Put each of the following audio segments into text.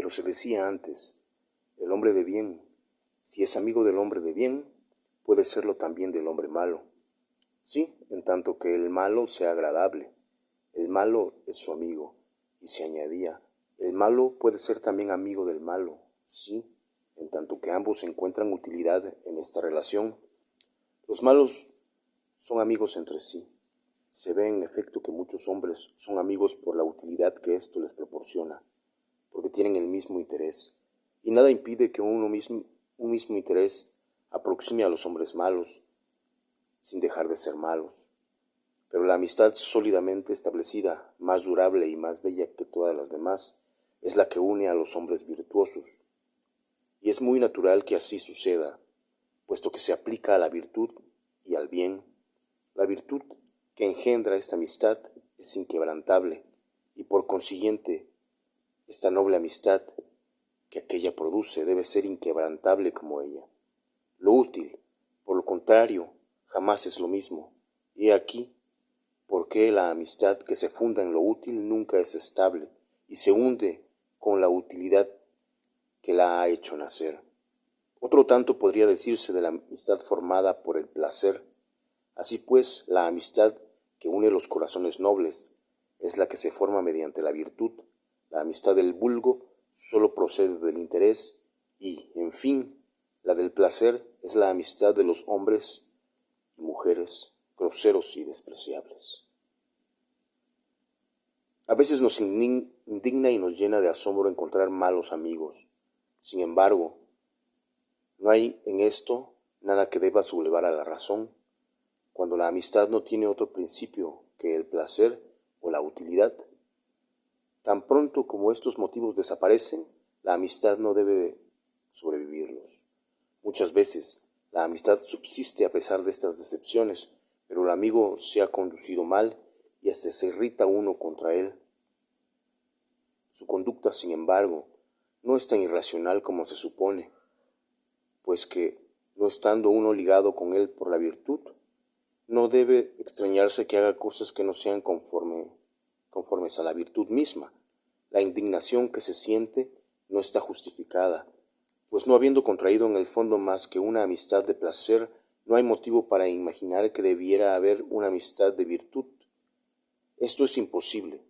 Pero se decía antes, el hombre de bien, si es amigo del hombre de bien, puede serlo también del hombre malo. Sí, en tanto que el malo sea agradable. El malo es su amigo. Y se añadía, el malo puede ser también amigo del malo. Sí, en tanto que ambos encuentran utilidad en esta relación. Los malos son amigos entre sí. Se ve en efecto que muchos hombres son amigos por la utilidad que esto les proporciona, porque tienen el mismo interés, y nada impide que un mismo interés aproxime a los hombres malos, sin dejar de ser malos. Pero la amistad sólidamente establecida, más durable y más bella que todas las demás, es la que une a los hombres virtuosos. Y es muy natural que así suceda, puesto que se aplica a la virtud y al bien. La virtud que engendra esta amistad es inquebrantable, y por consiguiente, esta noble amistad que aquella produce debe ser inquebrantable como ella. Lo útil, por lo contrario, jamás es lo mismo, y aquí por qué la amistad que se funda en lo útil nunca es estable y se hunde con la utilidad que la ha hecho nacer. Otro tanto podría decirse de la amistad formada por el placer. Así pues, la amistad que une los corazones nobles es la que se forma mediante la virtud. La amistad del vulgo solo procede del interés y, en fin, la del placer es la amistad de los hombres y mujeres groseros y despreciables. A veces nos indigna y nos llena de asombro encontrar malos amigos. Sin embargo, no hay en esto nada que deba sublevar a la razón, cuando la amistad no tiene otro principio que el placer o la utilidad. Tan pronto como estos motivos desaparecen, la amistad no debe sobrevivirlos. Muchas veces la amistad subsiste a pesar de estas decepciones, pero el amigo se ha conducido mal y hasta se irrita uno contra él. Su conducta, sin embargo, no es tan irracional como se supone, pues que, no estando uno ligado con él por la virtud, no debe extrañarse que haga cosas que no sean conformes a la virtud misma. La indignación que se siente no está justificada, pues no habiendo contraído en el fondo más que una amistad de placer, no hay motivo para imaginar que debiera haber una amistad de virtud. Esto es imposible,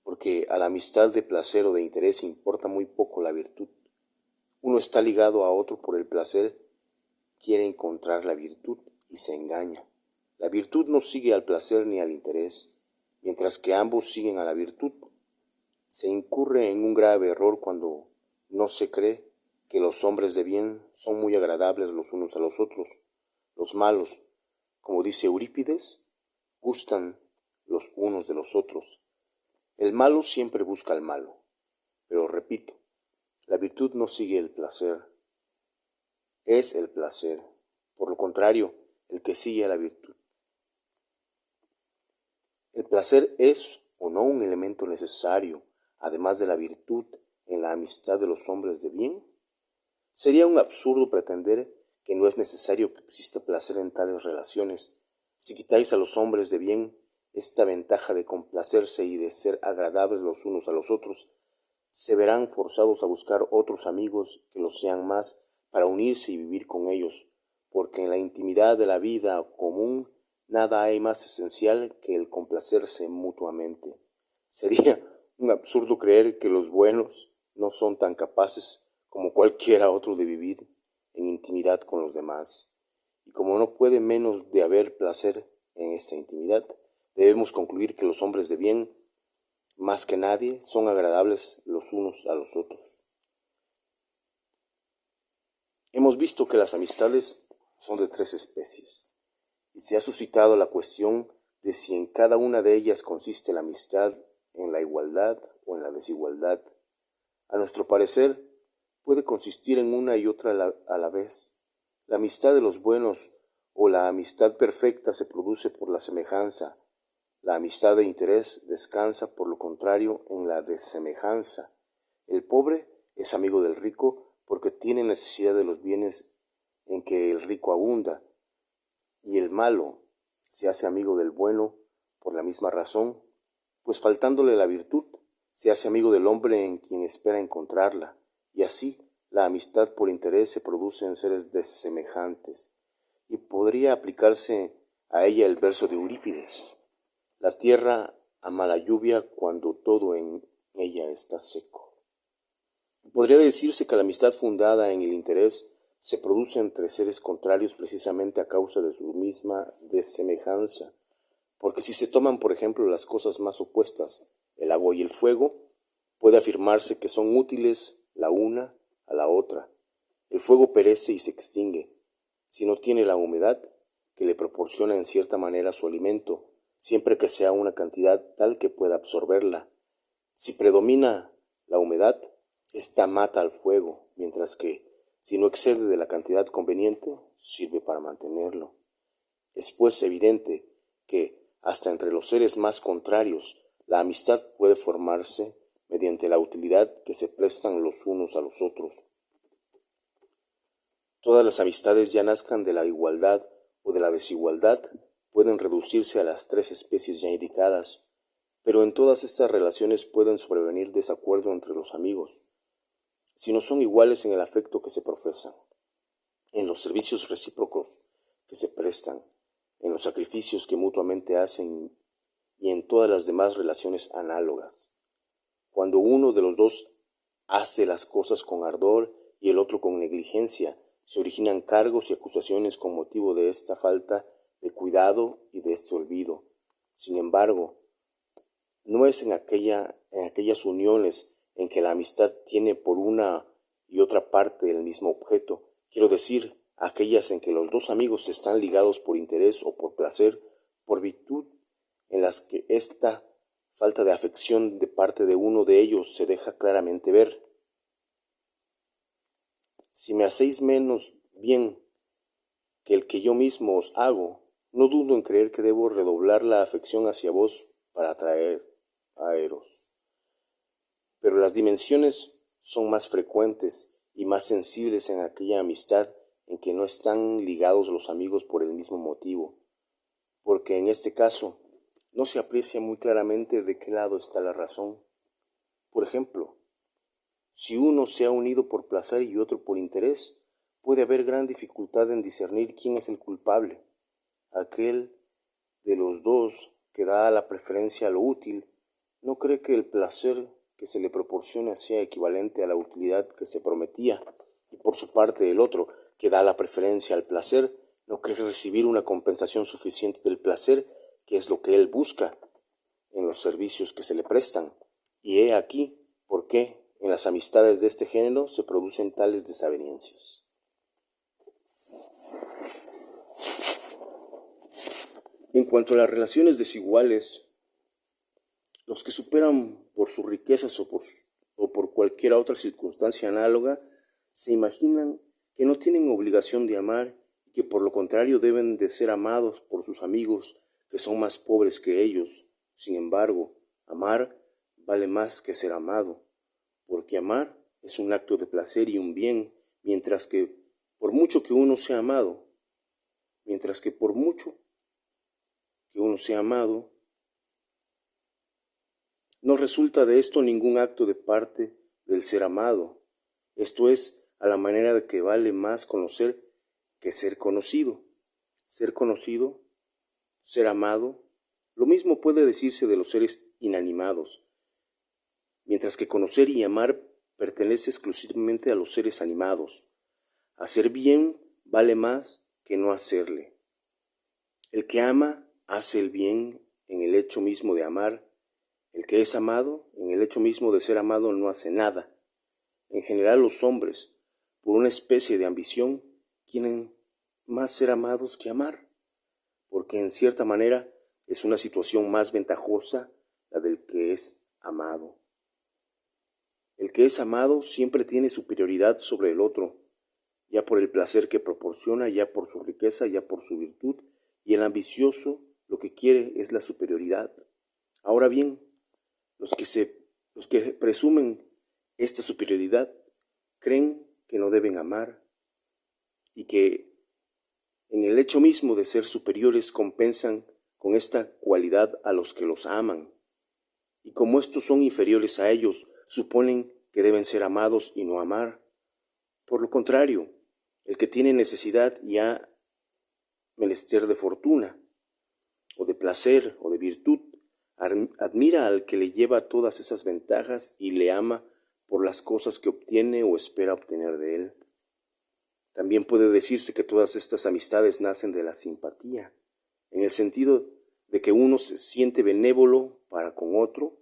porque a la amistad de placer o de interés importa muy poco la virtud. Uno está ligado a otro por el placer, quiere encontrar la virtud y se engaña. La virtud no sigue al placer ni al interés, mientras que ambos siguen a la virtud. Se incurre en un grave error cuando no se cree que los hombres de bien son muy agradables los unos a los otros. Los malos, como dice Eurípides, gustan los unos de los otros. El malo siempre busca al malo, pero repito, la virtud no sigue el placer, es el placer, por lo contrario, el que sigue a la virtud. El placer es o no un elemento necesario, además de la virtud, en la amistad de los hombres de bien. Sería un absurdo pretender que no es necesario que exista placer en tales relaciones. Si quitáis a los hombres de bien esta ventaja de complacerse y de ser agradables los unos a los otros, se verán forzados a buscar otros amigos que los sean más para unirse y vivir con ellos, porque en la intimidad de la vida común nada hay más esencial que el complacerse mutuamente. Sería un absurdo creer que los buenos no son tan capaces como cualquiera otro de vivir en intimidad con los demás. Y como no puede menos de haber placer en esta intimidad, debemos concluir que los hombres de bien, más que nadie, son agradables los unos a los otros. Hemos visto que las amistades son de 3 especies, y se ha suscitado la cuestión de si en cada una de ellas consiste la amistad en la igualdad o en la desigualdad. A nuestro parecer, puede consistir en una y otra a la vez. La amistad de los buenos o la amistad perfecta se produce por la semejanza. La amistad de interés descansa, por lo contrario, en la desemejanza. El pobre es amigo del rico porque tiene necesidad de los bienes en que el rico abunda, y el malo se hace amigo del bueno por la misma razón, pues faltándole la virtud, se hace amigo del hombre en quien espera encontrarla, y así la amistad por interés se produce en seres desemejantes, y podría aplicarse a ella el verso de Eurípides: la tierra ama la lluvia cuando todo en ella está seco. Podría decirse que la amistad fundada en el interés se produce entre seres contrarios precisamente a causa de su misma desemejanza, porque si se toman, por ejemplo, las cosas más opuestas, el agua y el fuego, puede afirmarse que son útiles la una a la otra. El fuego perece y se extingue si no tiene la humedad que le proporciona en cierta manera su alimento, siempre que sea una cantidad tal que pueda absorberla. Si predomina la humedad, ésta mata al fuego, mientras que, si no excede de la cantidad conveniente, sirve para mantenerlo. Es pues evidente que, hasta entre los seres más contrarios, la amistad puede formarse mediante la utilidad que se prestan los unos a los otros. Todas las amistades, ya nazcan de la igualdad o de la desigualdad, pueden reducirse a las tres especies ya indicadas, pero en todas estas relaciones pueden sobrevenir desacuerdo entre los amigos, si no son iguales en el afecto que se profesan, en los servicios recíprocos que se prestan, en los sacrificios que mutuamente hacen y en todas las demás relaciones análogas. Cuando uno de los dos hace las cosas con ardor y el otro con negligencia, se originan cargos y acusaciones con motivo de esta falta de cuidado y de este olvido. Sin embargo, no es en aquellas uniones en que la amistad tiene por una y otra parte el mismo objeto, quiero decir, aquellas en que los dos amigos están ligados por interés o por placer, por virtud, en las que esta falta de afección de parte de uno de ellos se deja claramente ver. Si me hacéis menos bien que el que yo mismo os hago, no dudo en creer que debo redoblar la afección hacia vos para atraeros. Pero las dimensiones son más frecuentes y más sensibles en aquella amistad en que no están ligados los amigos por el mismo motivo, porque en este caso no se aprecia muy claramente de qué lado está la razón. Por ejemplo, si uno se ha unido por placer y otro por interés, puede haber gran dificultad en discernir quién es el culpable. Aquel de los dos que da la preferencia a lo útil no cree que el placer que se le proporciona sea equivalente a la utilidad que se prometía, y por su parte el otro, que da la preferencia al placer, no cree recibir una compensación suficiente del placer, que es lo que él busca en los servicios que se le prestan. Y he aquí por qué en las amistades de este género se producen tales desavenencias. En cuanto a las relaciones desiguales, los que superan por sus riquezas o por cualquier otra circunstancia análoga, se imaginan que no tienen obligación de amar y que por lo contrario deben de ser amados por sus amigos que son más pobres que ellos. Sin embargo, amar vale más que ser amado, porque amar es un acto de placer y un bien, mientras que por mucho que uno sea amado, no resulta de esto ningún acto de parte del ser amado. Esto es a la manera de que vale más conocer que ser conocido. Ser conocido, ser amado, lo mismo puede decirse de los seres inanimados, mientras que conocer y amar pertenece exclusivamente a los seres animados. Hacer bien vale más que no hacerle. El que ama hace el bien en el hecho mismo de amar. El que es amado, en el hecho mismo de ser amado, no hace nada. En general los hombres, por una especie de ambición, quieren más ser amados que amar, porque en cierta manera es una situación más ventajosa la del que es amado. El que es amado siempre tiene superioridad sobre el otro, ya por el placer que proporciona, ya por su riqueza, ya por su virtud, y el ambicioso lo que quiere es la superioridad. Ahora bien, los que presumen esta superioridad creen que no deben amar y que en el hecho mismo de ser superiores compensan con esta cualidad a los que los aman. y como estos son inferiores a ellos, suponen que deben ser amados y no amar. Por lo contrario, el que tiene necesidad y ha menester de fortuna, o de placer, o de virtud, admira al que le lleva todas esas ventajas y le ama por las cosas que obtiene o espera obtener de él. También puede decirse que todas estas amistades nacen de la simpatía, en el sentido de que uno se siente benévolo para con otro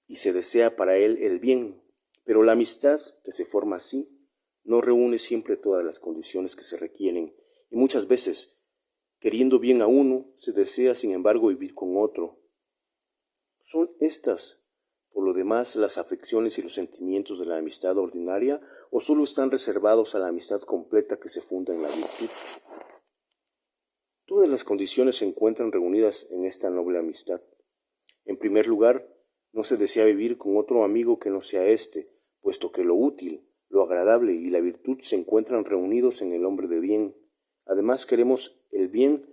y se desea para él el bien, pero la amistad que se forma así no reúne siempre todas las condiciones que se requieren y muchas veces, queriendo bien a uno, se desea sin embargo vivir con otro. ¿Son estas, por lo demás, las afecciones y los sentimientos de la amistad ordinaria o solo están reservados a la amistad completa que se funda en la virtud? Todas las condiciones se encuentran reunidas en esta noble amistad. En primer lugar, no se desea vivir con otro amigo que no sea éste, puesto que lo útil, lo agradable y la virtud se encuentran reunidos en el hombre de bien. Además, queremos el bien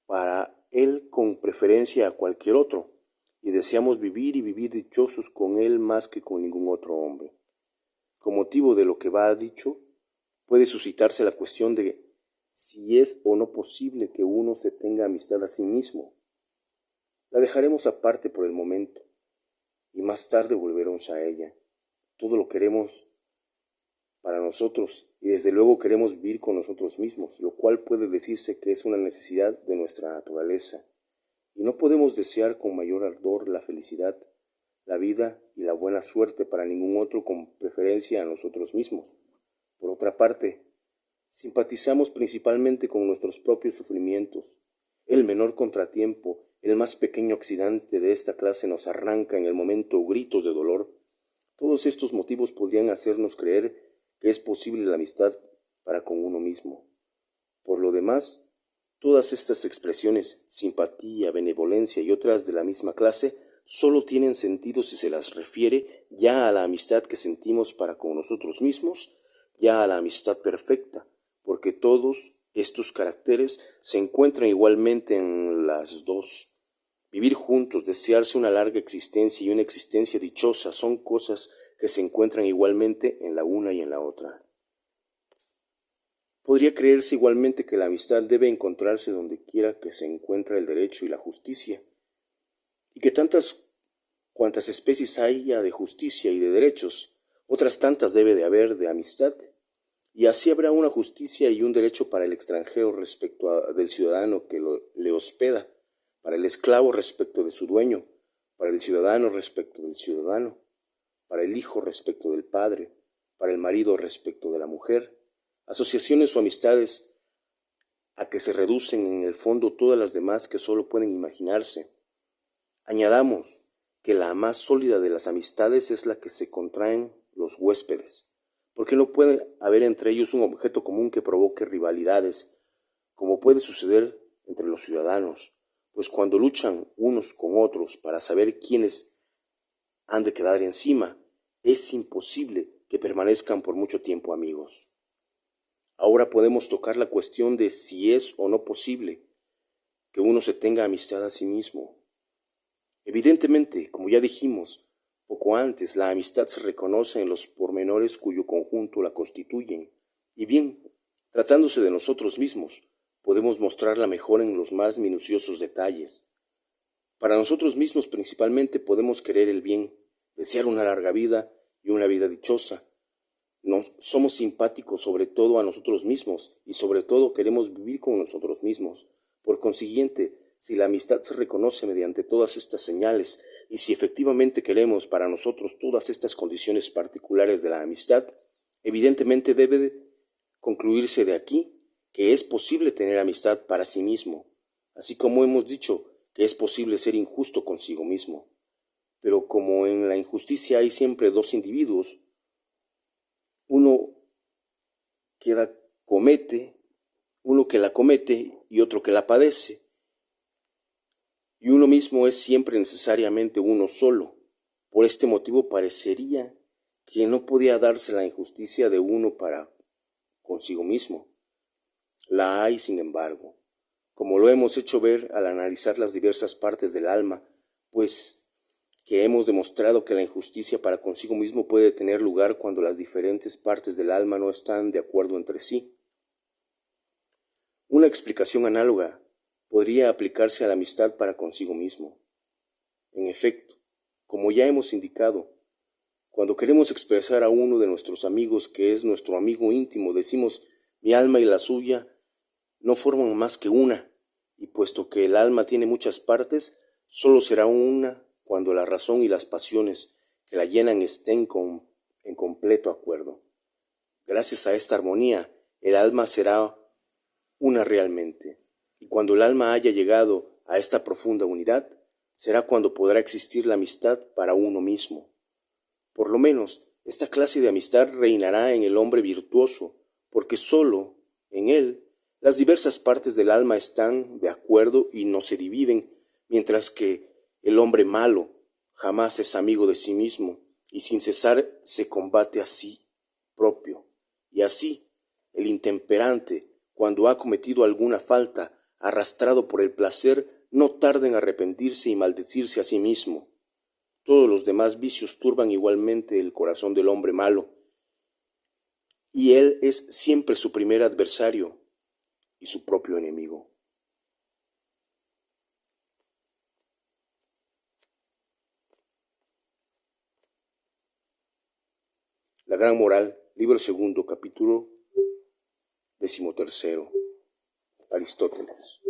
para él con preferencia a cualquier otro, y deseamos vivir y vivir dichosos con él más que con ningún otro hombre. Con motivo de lo que va dicho, puede suscitarse la cuestión de si es o no posible que uno se tenga amistad a sí mismo. La dejaremos aparte por el momento, y más tarde volveremos a ella. Todo lo queremos para nosotros, y desde luego queremos vivir con nosotros mismos, lo cual puede decirse que es una necesidad de nuestra naturaleza, y no podemos desear con mayor ardor la felicidad, la vida y la buena suerte para ningún otro con preferencia a nosotros mismos. Por otra parte, simpatizamos principalmente con nuestros propios sufrimientos. El menor contratiempo, el más pequeño accidente de esta clase nos arranca en el momento gritos de dolor. Todos estos motivos podrían hacernos creer que es posible la amistad para con uno mismo. Por lo demás, todas estas expresiones, simpatía, benevolencia y otras de la misma clase, solo tienen sentido si se las refiere ya a la amistad que sentimos para con nosotros mismos, ya a la amistad perfecta, porque todos estos caracteres se encuentran igualmente en las dos. Vivir juntos, desearse una larga existencia y una existencia dichosa son cosas que se encuentran igualmente en la una y en la otra. Podría creerse igualmente que la amistad debe encontrarse donde quiera que se encuentra el derecho y la justicia, y que cuantas especies haya de justicia y de derechos, otras tantas debe de haber de amistad, y así habrá una justicia y un derecho para el extranjero respecto del ciudadano que le hospeda, para el esclavo respecto de su dueño, para el ciudadano respecto del ciudadano, para el hijo respecto del padre, para el marido respecto de la mujer, asociaciones o amistades a que se reducen en el fondo todas las demás que solo pueden imaginarse. Añadamos que la más sólida de las amistades es la que se contraen los huéspedes, porque no puede haber entre ellos un objeto común que provoque rivalidades, como puede suceder entre los ciudadanos, pues cuando luchan unos con otros para saber quiénes han de quedar encima, es imposible que permanezcan por mucho tiempo amigos. Ahora podemos tocar la cuestión de si es o no posible que uno se tenga amistad a sí mismo. Evidentemente, como ya dijimos poco antes, la amistad se reconoce en los pormenores cuyo conjunto la constituyen, y bien, tratándose de nosotros mismos, podemos mostrarla mejor en los más minuciosos detalles. Para nosotros mismos principalmente podemos querer el bien, desear una larga vida y una vida dichosa. Somos simpáticos sobre todo a nosotros mismos y sobre todo queremos vivir con nosotros mismos. Por consiguiente, si la amistad se reconoce mediante todas estas señales y si efectivamente queremos para nosotros todas estas condiciones particulares de la amistad, evidentemente debe concluirse de aquí que es posible tener amistad para sí mismo, así como hemos dicho que es posible ser injusto consigo mismo. Pero como en la injusticia hay siempre dos individuos, uno que la comete, uno que la comete y otro que la padece, y uno mismo es siempre necesariamente uno solo. Por este motivo parecería que no podía darse la injusticia de uno para consigo mismo. La hay, sin embargo, como lo hemos hecho ver al analizar las diversas partes del alma, pues que hemos demostrado que la injusticia para consigo mismo puede tener lugar cuando las diferentes partes del alma no están de acuerdo entre sí. Una explicación análoga podría aplicarse a la amistad para consigo mismo. En efecto, como ya hemos indicado, cuando queremos expresar a uno de nuestros amigos que es nuestro amigo íntimo, decimos mi alma y la suya no forman más que una, y puesto que el alma tiene muchas partes, solo será una cuando la razón y las pasiones que la llenan estén en completo acuerdo. Gracias a esta armonía, el alma será una realmente, y cuando el alma haya llegado a esta profunda unidad, será cuando podrá existir la amistad para uno mismo. Por lo menos, esta clase de amistad reinará en el hombre virtuoso, porque sólo en él las diversas partes del alma están de acuerdo y no se dividen, mientras que el hombre malo jamás es amigo de sí mismo y sin cesar se combate a sí propio. Y así, el intemperante, cuando ha cometido alguna falta, arrastrado por el placer, no tarda en arrepentirse y maldecirse a sí mismo. Todos los demás vicios turban igualmente el corazón del hombre malo, y él es siempre su primer adversario y su propio enemigo. La Gran Moral, libro segundo, capítulo 13. Aristóteles.